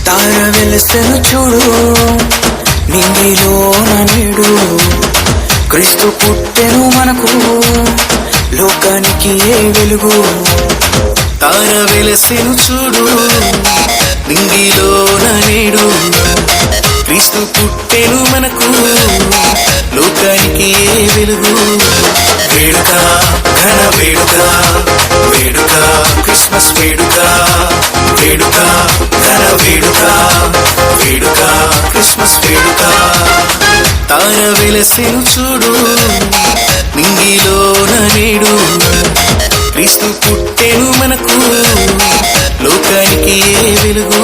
తార వెలసెను చూడు నింగిలోన నేడు క్రీస్తు పుట్టెను మనకు లోకానికి ఏ వెలుగు. తార వెలసెను చూడు నింగిలోన నేడు క్రీస్తు పుట్టెను మనకు లోకానికి ఏ వెలుగు. వేడుక ఘన వేడుక వేడుక క్రిస్మస్ వేడుక వేడుక ఘన వేడుక వేడుక క్రిస్మస్ వేడుక. తార వెలసెను చూడు నింగిలోన నేడు క్రీస్తు పుట్టెను మనకు లోకానికి ఏ వెలుగు.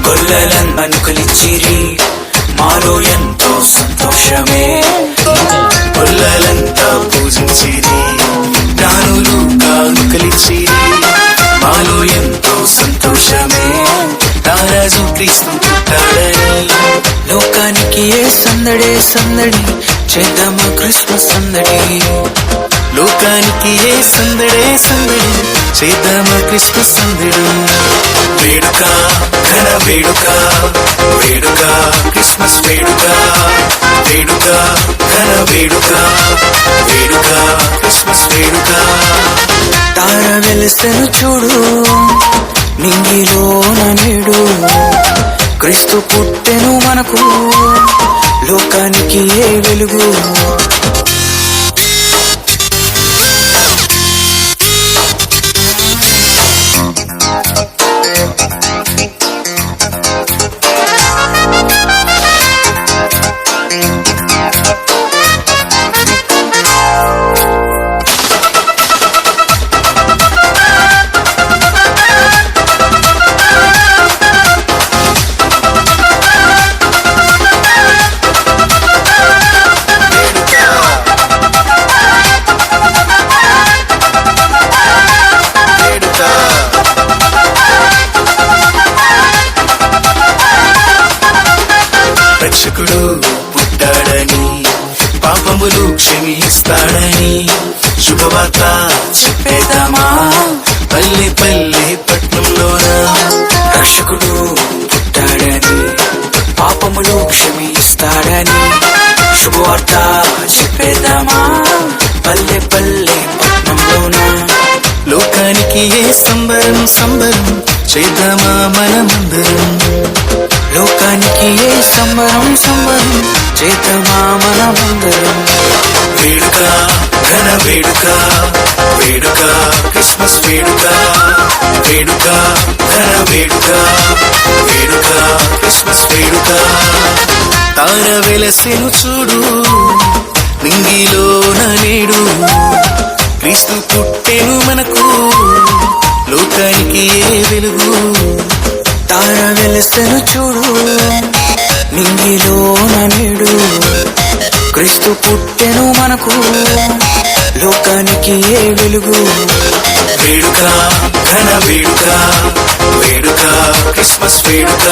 గొల్లలందనుకలిచ్చిరి మాలో ఎంతో సంతోషమే. గొల్లలంతా పూజించిరి జ్ఞానులు కానుకలిచ్చిరి మాలో ఎంతో సంతోషమే. రారాజు క్రీస్తు పుట్టాడని లోకానికి ఏ సందడే సందడి చేద్దామా క్రిస్మస్ సందడి. లోకానికి ఏ సందడే సందడి చేద్దామా క్రిస్మస్ సందడి. వేడుక ఘన వేడుక వేడుక క్రిస్మస్ వేడుక వేడుక ఘన వేడుక వేడుక క్రిస్మస్ వేడుక. తార వెలసెను చూడు నింగిలోన నేడు క్రీస్తు పుట్టెను మనకు లోకానికి ఏ వెలుగు. రక్షకుడు పుట్టాడని పాపములు క్షమిస్తాడని శుభవార్త చెప్పేద్దామా పల్లె పల్లె పట్నంలోన. రక్షకుడు పుట్టాడని పాపములు క్షమిస్తాడని శుభవార్త చెప్పేద్దామా పల్లె పల్లె పట్నంలోన. లోకానికి ఏ సంబరం సంబరం చేద్దామా మనమందరం. లోకానికి ఏ సంబరం సంబరం చేద్దామా మనమందరం. వేడుక ఘన వేడుక వేడుక క్రిస్మస్ వేడుక వేడుక ఘన వేడుక వేడుక క్రిస్మస్ వేడుక. తార వెలసెను చూడు నింగిలోన నేడు క్రీస్తు పుట్టెను మనకు లోకానికి ఏ వెలుగు. తార వెలసెను చూడు నింగిలోన నేడు క్రీస్తు పుట్టెను మనకు లోకానికి ఏ వెలుగు. వేడుక ఘన వేడుక వేడుక క్రిస్మస్ వేడుక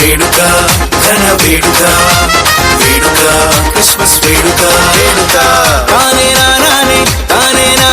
వేడుక ఘన వేడుక వేడుక క్రిస్మస్ వేడుక వేడుక. తానే నానే తానే నా